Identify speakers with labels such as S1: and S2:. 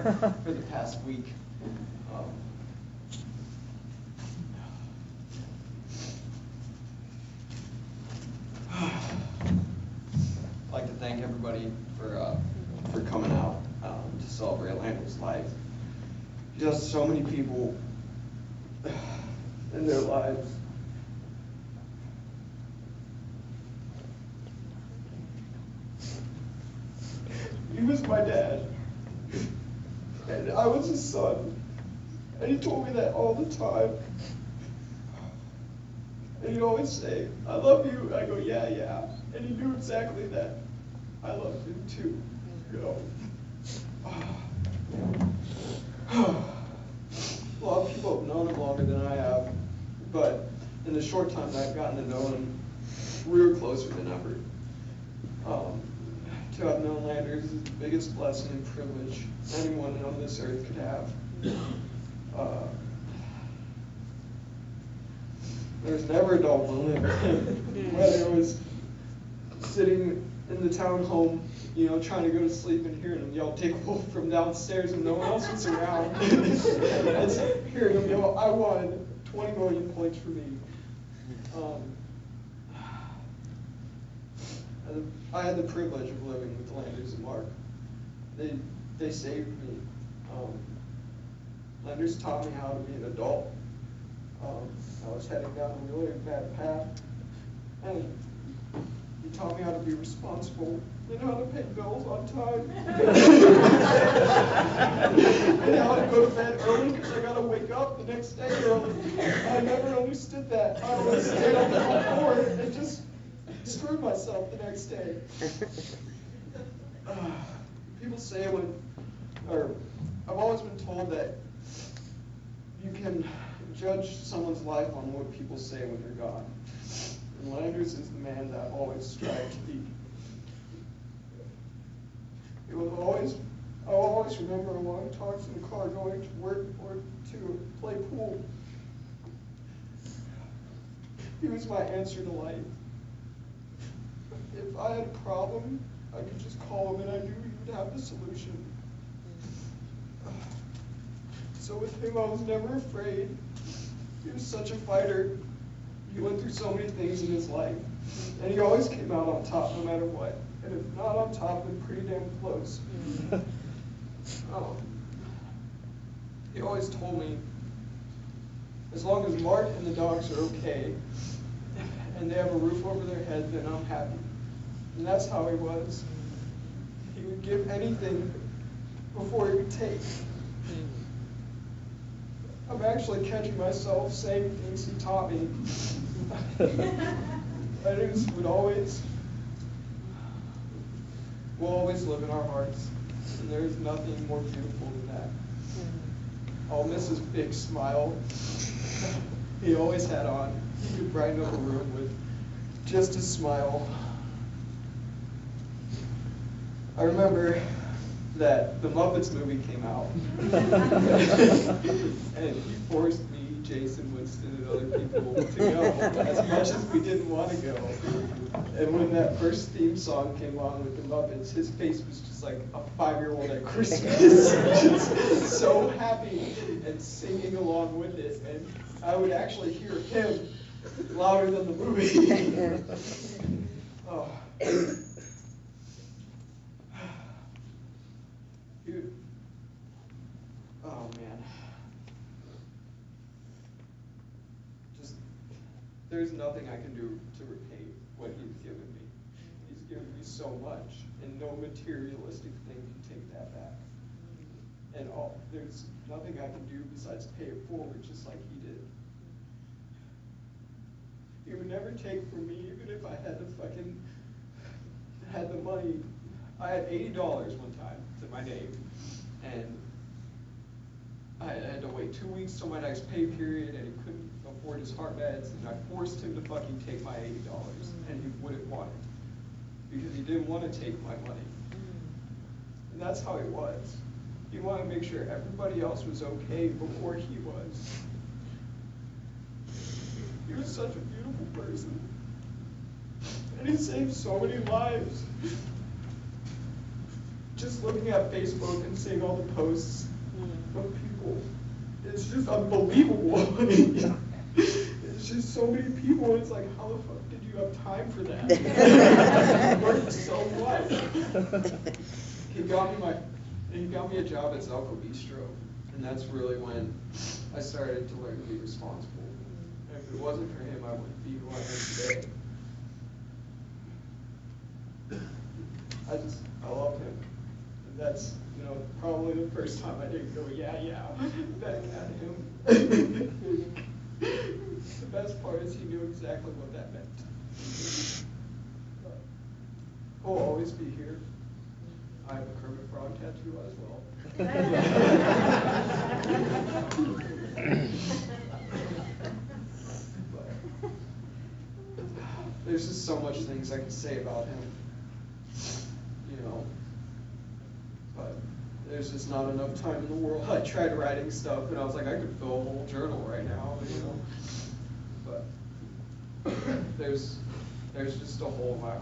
S1: for the past week. I'd like to thank everybody for coming out to celebrate Landon's life. He has so many people in their lives. He was my dad, and I was his son, and he told me that all the time. And he'd always say, "I love you." I go, "Yeah, yeah." And he knew exactly that I loved him too, you know. A lot of people have known him longer than I have, but in the short time that I've gotten to know him, we were closer than ever. To have known Landers is the biggest blessing and privilege anyone on this earth could have. There's never a dull moment with him, whether it was sitting in the town home, you know, trying to go to sleep and hearing him yell "Dick Wolf" from downstairs when no one else was around. And hearing him yell, "I won 20 million points for me." I had the privilege of living with Landers and Mark. They saved me. Landers taught me how to be an adult. I was heading down a really bad path, and he taught me how to be responsible and how to pay bills on time, and how to go to bed early because I got to wake up the next day early. I never understood that. I always stayed up until 4 and just screwed myself the next day. People say I've always been told that you can judge someone's life on what people say when they're gone. And Landers is the man that I always strive to be. I'll always remember long talks in the car going to work or to play pool. He was my answer to life. If I had a problem, I could just call him and I knew he would have the solution. So with him, I was never afraid. He was such a fighter. He went through so many things in his life, and he always came out on top no matter what. And if not on top, then pretty damn close. He always told me, as long as Mark and the dogs are okay, and they have a roof over their head, then I'm happy. And that's how he was. He would give anything before he would take. I'm actually catching myself saying things he taught me. Landers will always live in our hearts, and there's nothing more beautiful than that. I'll miss his big smile he always had on. He could brighten up a room with just his smile. I remember that the Muppets movie came out, and he forced me, Jason Winston, and other people to go, as much as we didn't want to go. And when that first theme song came on with the Muppets, his face was just like a 5-year-old at Christmas, just so happy and singing along with it. And I would actually hear him louder than the movie. Oh. Dude. Oh man. Just, there's nothing I can do to repay what he's given me. He's given me so much, and no materialistic thing can take that back. And there's nothing I can do besides pay it forward, just like he did. He would never take from me, even if I had the money. I had $80 one time to my name, and I had to wait 2 weeks till my next pay period, and he couldn't afford his heart meds, and I forced him to fucking take my $80, and he wouldn't want it, because he didn't want to take my money. And that's how he was. He wanted to make sure everybody else was okay before he was. He was such a beautiful person, and he saved so many lives. just looking at Facebook and seeing all the posts of people, it's just unbelievable. It's just so many people, it's like, how the fuck did you have time for that? You worked so much. He got me a job at Zelko Bistro, and that's really when I started to learn to be responsible. And if it wasn't for him, I wouldn't be who I am today. I love him. And that's, probably the first time I didn't go, yeah, back at him. The best part is he knew exactly what that meant. He'll always be here. I have a Kermit Frog tattoo as well. But there's just so much things I can say about him. But there's just not enough time in the world. I tried writing stuff, and I was like, I could fill a whole journal right now, But there's just a hole in my heart.